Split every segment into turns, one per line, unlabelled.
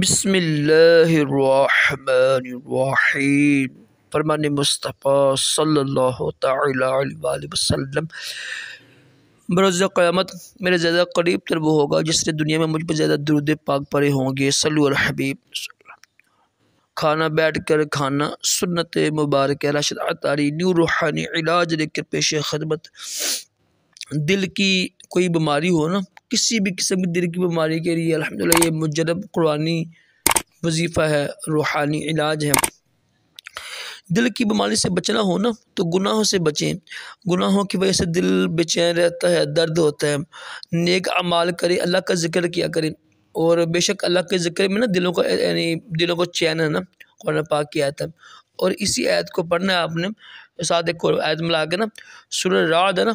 بسم اللہ الرحمن الرحیم۔ فرمان مصطفیٰ صلی اللہ تعالی علیہ وآلہ وسلم، بروز قیامت میرے زیادہ قریب تر وہ ہوگا جس نے دنیا میں مجھ پر زیادہ درود پاک پڑھے ہوں گے۔ صلو علی الحبیب۔ کھانا بیٹھ کر کھانا، سنت مبارک راشد عطاری، نیو روحانی علاج لے کر پیش خدمت۔ دل کی کوئی بیماری ہو نا، کسی بھی قسم کی دل کی بیماری کے لیے الحمدللہ یہ مجرب قرآنی وظیفہ ہے، روحانی علاج ہے۔ دل کی بیماری سے بچنا ہو نا تو گناہوں سے بچیں۔ گناہوں کی وجہ سے دل بے چین رہتا ہے، درد ہوتا ہے۔ نیک اعمال کریں، اللہ کا ذکر کیا کریں، اور بے شک اللہ کے ذکر میں نا دلوں کو چین ہے نا، قرآن پاک کی آیت ہے۔ اور اسی آیت کو پڑھنا ہے آپ نے، ساتھ ایک آیت ملا کے نا، سورہ رعد ہے نا،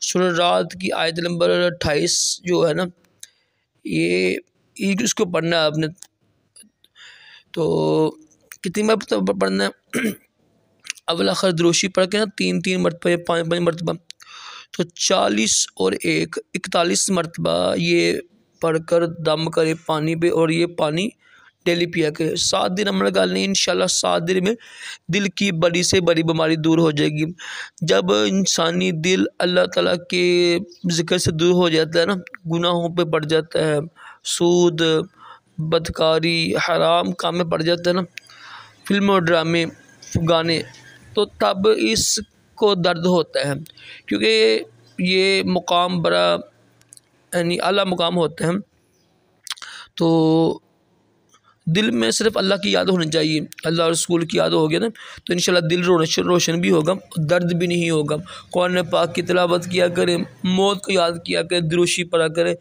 سورہ رعد کی آیت نمبر 28 جو ہے نا، یہ اس کو پڑھنا ہے آپ نے۔ تو کتنی مرتبہ پڑھنا ہے؟ اول آخر دروشی پڑھ کے نا 3 مرتبہ یا 5 مرتبہ، تو 40 اور 1 41 مرتبہ یہ پڑھ کر دم کرے پانی پہ، اور یہ پانی ڈیلی پیا کرے۔ 7 دن عمل گال نہیں، انشاءاللہ 7 دن میں دل کی بڑی سے بڑی بیماری دور ہو جائے گی۔ جب انسانی دل اللہ تعالیٰ کے ذکر سے دور ہو جاتا ہے نا، گناہوں پہ پڑ جاتا ہے، سود، بدکاری، حرام کام میں پڑ جاتا ہے نا، فلم اور ڈرامے، گانے، تو تب اس کو درد ہوتا ہے، کیونکہ یہ مقام بڑا یعنی اعلیٰ مقام ہوتا ہے۔ تو دل میں صرف اللہ کی یاد ہونی چاہیے، اللہ رسول کی یاد ہوگی نا تو انشاءاللہ دل روشن بھی ہوگا، درد بھی نہیں ہوگا۔ قرآن پاک کی تلاوت کیا کریں، موت کو یاد کیا کریں، دروشی پڑھا کریں،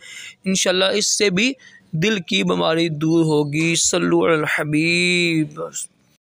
انشاءاللہ اس سے بھی دل کی بیماری دور ہوگی۔ صلو علی الحبیب۔